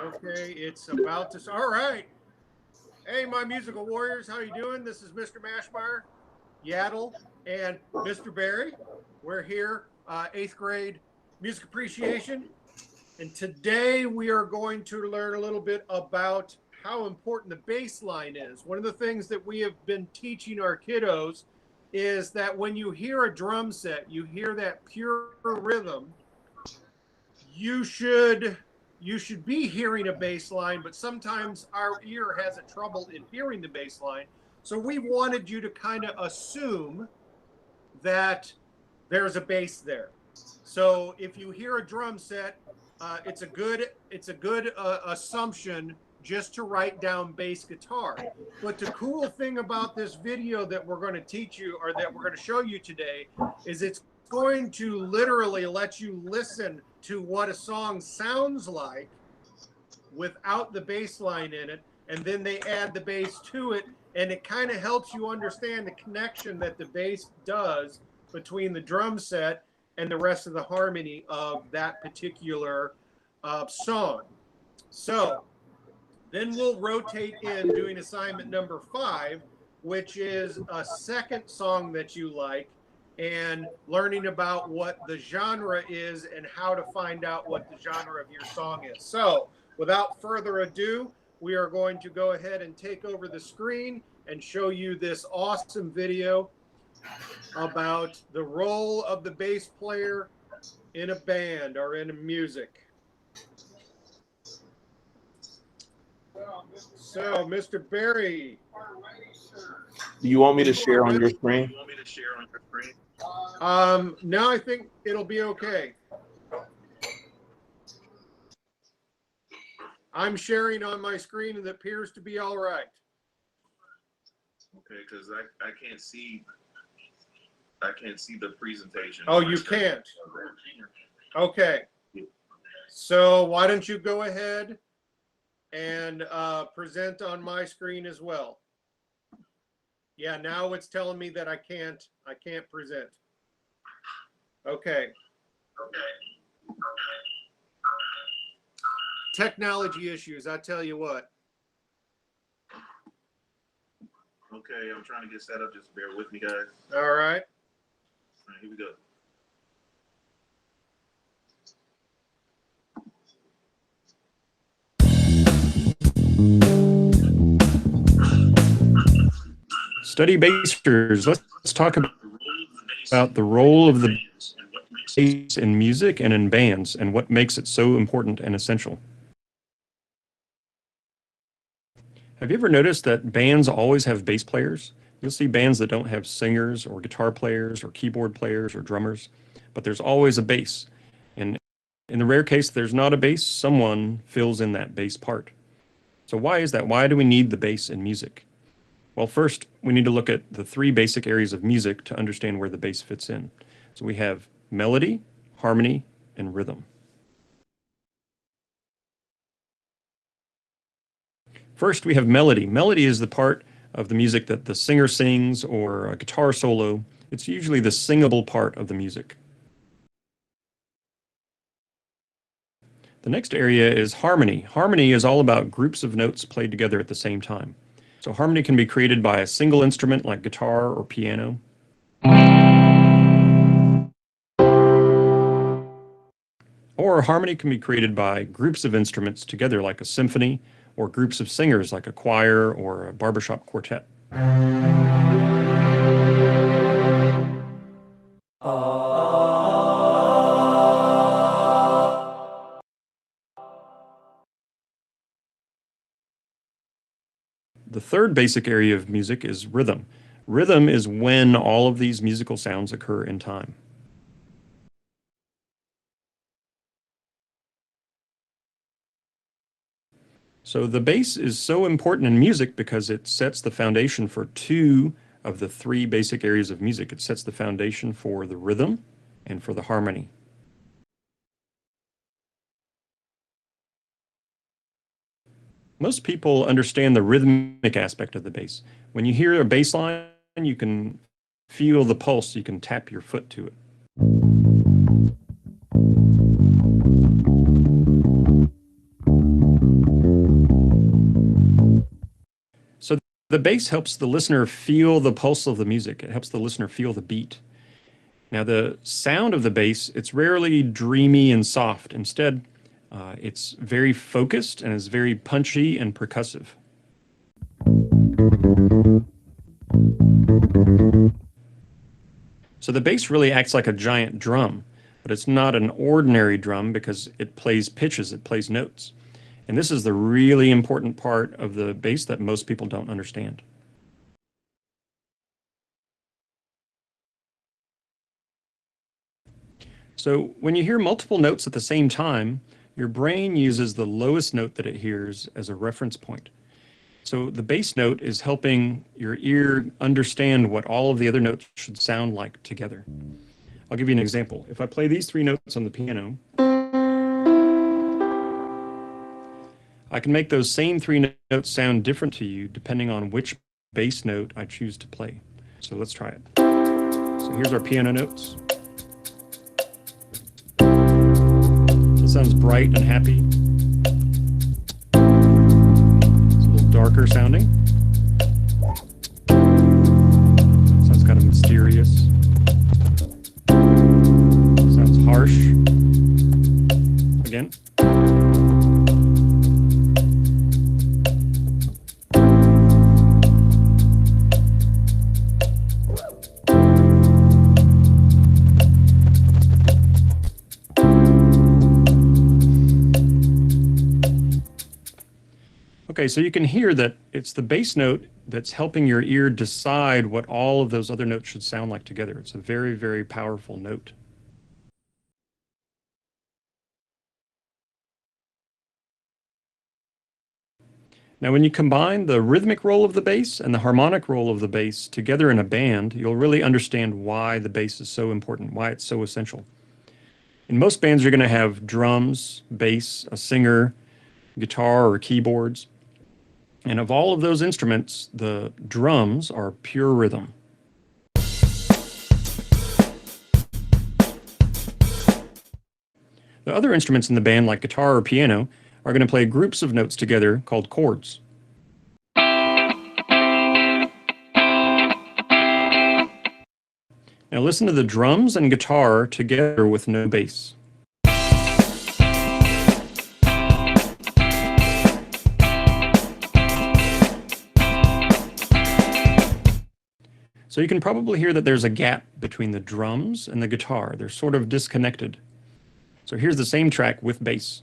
Okay, it's about to. All right. Hey, my musical warriors, how you doing? This is Mr. Maschmeier, Yaddle, and Mr. Berry. We're here, 8th grade music appreciation, and today we are going to learn a little bit about how important the bass line is. One of the things that we have been teaching our kiddos is that when you hear a drum set, you hear that pure rhythm, you should be hearing a bass line, but sometimes our ear has a trouble in hearing the bass line. So we wanted you to kind of assume that there's a bass there. So if you hear a drum set, it's a good assumption just to write down bass guitar. But the cool thing about this video that we're going to teach you, or that we're going to show you today, is it's going to literally let you listen to what a song sounds like without the bass line in it, and then they add the bass to it, and it kind of helps you understand the connection that the bass does between the drum set and the rest of the harmony of that particular song. So then we'll rotate in doing assignment number 5, which is a second song that you like, and learning about what the genre is and how to find out what the genre of your song is. So without further ado, we are going to go ahead and take over the screen and show you this awesome video about the role of the bass player in a band or in music. So, Mr. Berry. Do you want me to share on your screen? No, I think it'll be okay. I'm sharing on my screen and it appears to be all right. Okay, because I can't see the presentation. Oh, you can't? Okay. So why don't you go ahead and present on my screen as well. Yeah, now it's telling me that I can't present. Okay. Technology issues, I tell you what. Okay, I'm trying to get set up. Just bear with me, guys. All right. All right, here we go. StudyBassers, let's talk about the role of the bass in music and in bands and what makes it so important and essential. Have you ever noticed that bands always have bass players? You'll see bands that don't have singers or guitar players or keyboard players or drummers, but there's always a bass. And in the rare case there's not a bass, someone fills in that bass part. So why is that? Why do we need the bass in music? Well, first, we need to look at the 3 basic areas of music to understand where the bass fits in. So we have melody, harmony, and rhythm. First, we have melody. Melody is the part of the music that the singer sings or a guitar solo. It's usually the singable part of the music. The next area is harmony. Harmony is all about groups of notes played together at the same time. So harmony can be created by a single instrument like guitar or piano. Or harmony can be created by groups of instruments together like a symphony, or groups of singers like a choir or a barbershop quartet. The third basic area of music is rhythm. Rhythm is when all of these musical sounds occur in time. So the bass is so important in music because it sets the foundation for 2 of the 3 basic areas of music. It sets the foundation for the rhythm and for the harmony. Most people understand the rhythmic aspect of the bass. When you hear a bass line, you can feel the pulse, you can tap your foot to it. the bass helps the listener feel the pulse of the music. It helps the listener feel the beat. Now, the sound of the bass, it's rarely dreamy and soft. Instead, it's very focused and is very punchy and percussive. So the bass really acts like a giant drum, but it's not an ordinary drum because it plays pitches, it plays notes. And this is the really important part of the bass that most people don't understand. So when you hear multiple notes at the same time, your brain uses the lowest note that it hears as a reference point. So the bass note is helping your ear understand what all of the other notes should sound like together. I'll give you an example. If I play these 3 notes on the piano, I can make those same 3 notes sound different to you depending on which bass note I choose to play. So let's try it. So here's our piano notes. It sounds bright and happy. It's a little darker sounding. Sounds kind of mysterious. Sounds harsh. Again. Okay, so you can hear that it's the bass note that's helping your ear decide what all of those other notes should sound like together. It's a very, very powerful note. Now, when you combine the rhythmic role of the bass and the harmonic role of the bass together in a band, you'll really understand why the bass is so important, why it's so essential. In most bands, you're going to have drums, bass, a singer, guitar, or keyboards. And of all of those instruments, the drums are pure rhythm. The other instruments in the band, like guitar or piano, are going to play groups of notes together called chords. Now listen to the drums and guitar together with no bass. So you can probably hear that there's a gap between the drums and the guitar. They're sort of disconnected. So here's the same track with bass.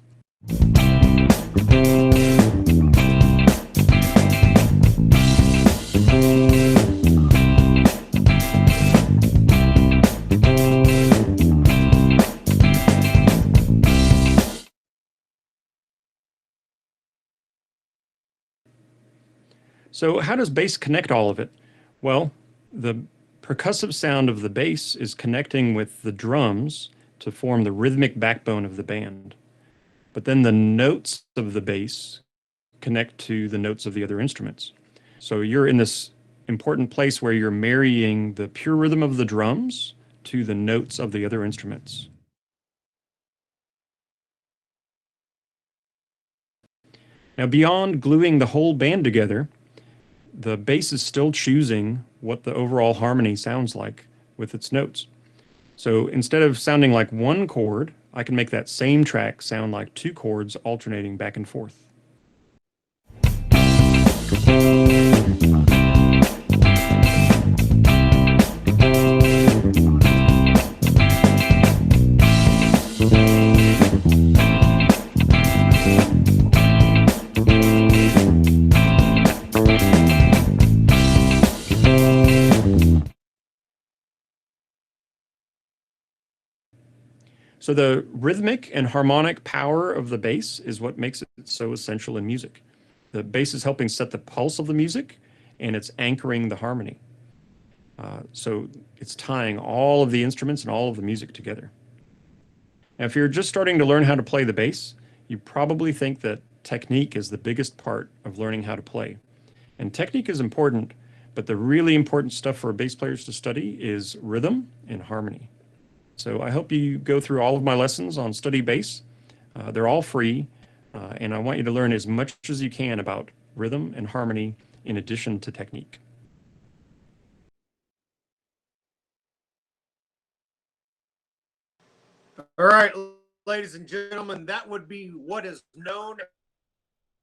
So how does bass connect all of it? Well, the percussive sound of the bass is connecting with the drums to form the rhythmic backbone of the band. But then the notes of the bass connect to the notes of the other instruments. So you're in this important place where you're marrying the pure rhythm of the drums to the notes of the other instruments. Now, beyond gluing the whole band together, the bass is still choosing what the overall harmony sounds like with its notes. So instead of sounding like one chord, I can make that same track sound like 2 chords alternating back and forth. So the rhythmic and harmonic power of the bass is what makes it so essential in music. The bass is helping set the pulse of the music, and it's anchoring the harmony. So it's tying all of the instruments and all of the music together. Now, if you're just starting to learn how to play the bass, you probably think that technique is the biggest part of learning how to play. And technique is important, but the really important stuff for bass players to study is rhythm and harmony. So I hope you go through all of my lessons on StudyBass. They're all free, and I want you to learn as much as you can about rhythm and harmony in addition to technique. All right, ladies and gentlemen, that would be what is known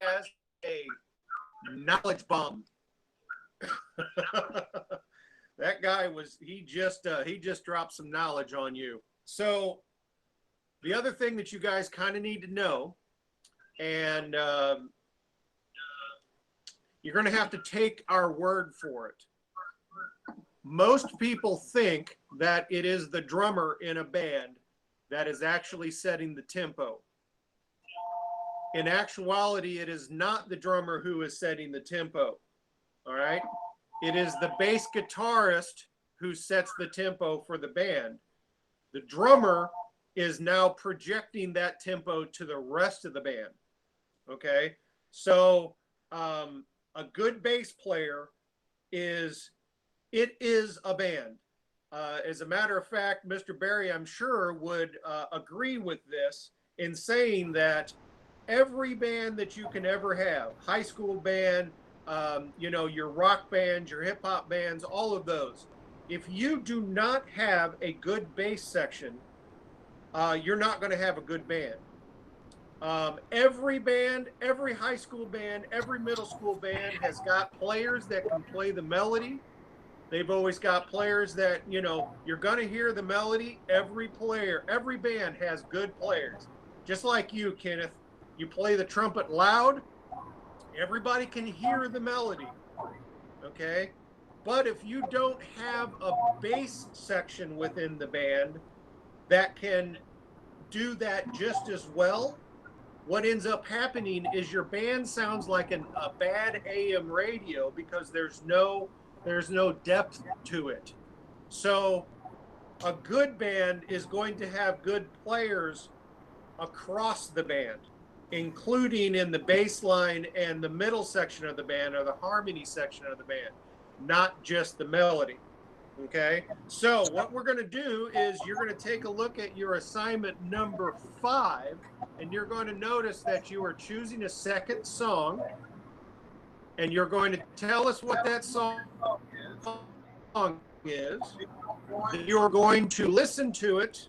as a knowledge bomb. That guy he just dropped some knowledge on you. So the other thing that you guys kind of need to know, and you're going to have to take our word for it. Most people think that it is the drummer in a band that is actually setting the tempo. In actuality, it is not the drummer who is setting the tempo. All right. It is the bass guitarist who sets the tempo for the band. The drummer is now projecting that tempo to the rest of the band. Okay. So a good bass player is a band. As a matter of fact, Mr. Berry, I'm sure, would agree with this in saying that every band that you can ever have, high school band, your rock bands, your hip hop bands, all of those, if you do not have a good bass section, you're not going to have a good band. Every band, every high school band, every middle school band has got players that can play the melody. They've always got players that, you're going to hear the melody. Every band has good players. Just like you, Kenneth. You play the trumpet loud, everybody can hear the melody. Okay? But if you don't have a bass section within the band that can do that just as well, what ends up happening is your band sounds like a bad AM radio because there's no depth to it. So a good band is going to have good players across the band, including in the bass line and the middle section of the band or the harmony section of the band, not just the melody. Okay, so what we're going to do is you're going to take a look at your assignment number 5, and you're going to notice that you are choosing a second song, and you're going to tell us what that song is. You're going to listen to it.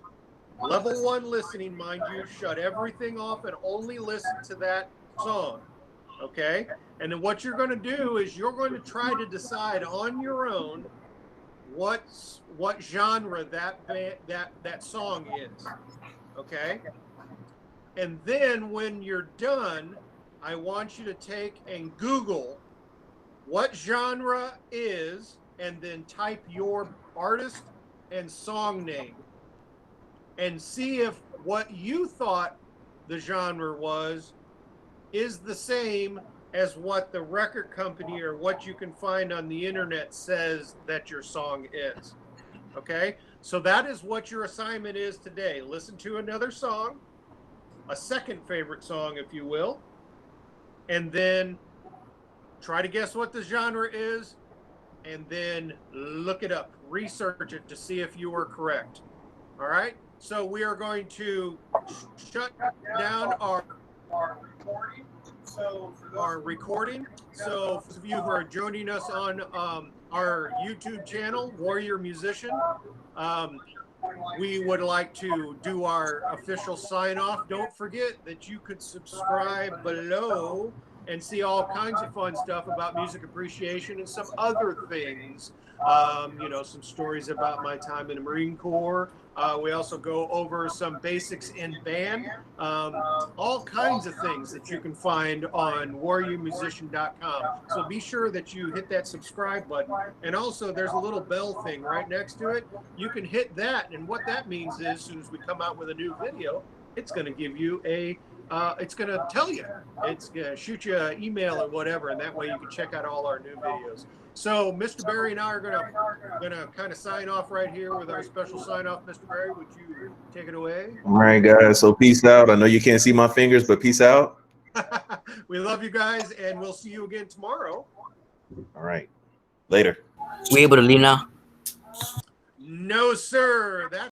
Level 1 listening, mind you, shut everything off and only listen to that song. Okay? And then what you're going to do is you're going to try to decide on your own what genre that song is. Okay? And then when you're done, I want you to take and Google what genre is, and then type your artist and song name, and see if what you thought the genre was is the same as what the record company or what you can find on the internet says that your song is. Okay? So that is what your assignment is today. Listen to another song, a second favorite song, if you will, and then try to guess what the genre is, and then look it up, research it to see if you are correct. All right? So we are going to shut down our recording. So for those of you who are joining us on our YouTube channel, Warrior Musician, we would like to do our official sign off. Don't forget that you could subscribe below and see all kinds of fun stuff about music appreciation and some other things. Some stories about my time in the Marine Corps. We also go over some basics in band, all kinds of things that you can find on warriormusician.com. So be sure that you hit that subscribe button. And also there's a little bell thing right next to it. You can hit that. And what that means is as soon as we come out with a new video, it's going to give you it's going to tell you. It's going to shoot you an email or whatever, and that way you can check out all our new videos. So Mr. Berry and I are going to kind of sign off right here with our special sign off. Mr. Berry, would you take it away? All right, guys. So peace out. I know you can't see my fingers, but peace out. We love you guys, and we'll see you again tomorrow. All right. Later. We able to leave now? No, sir. That's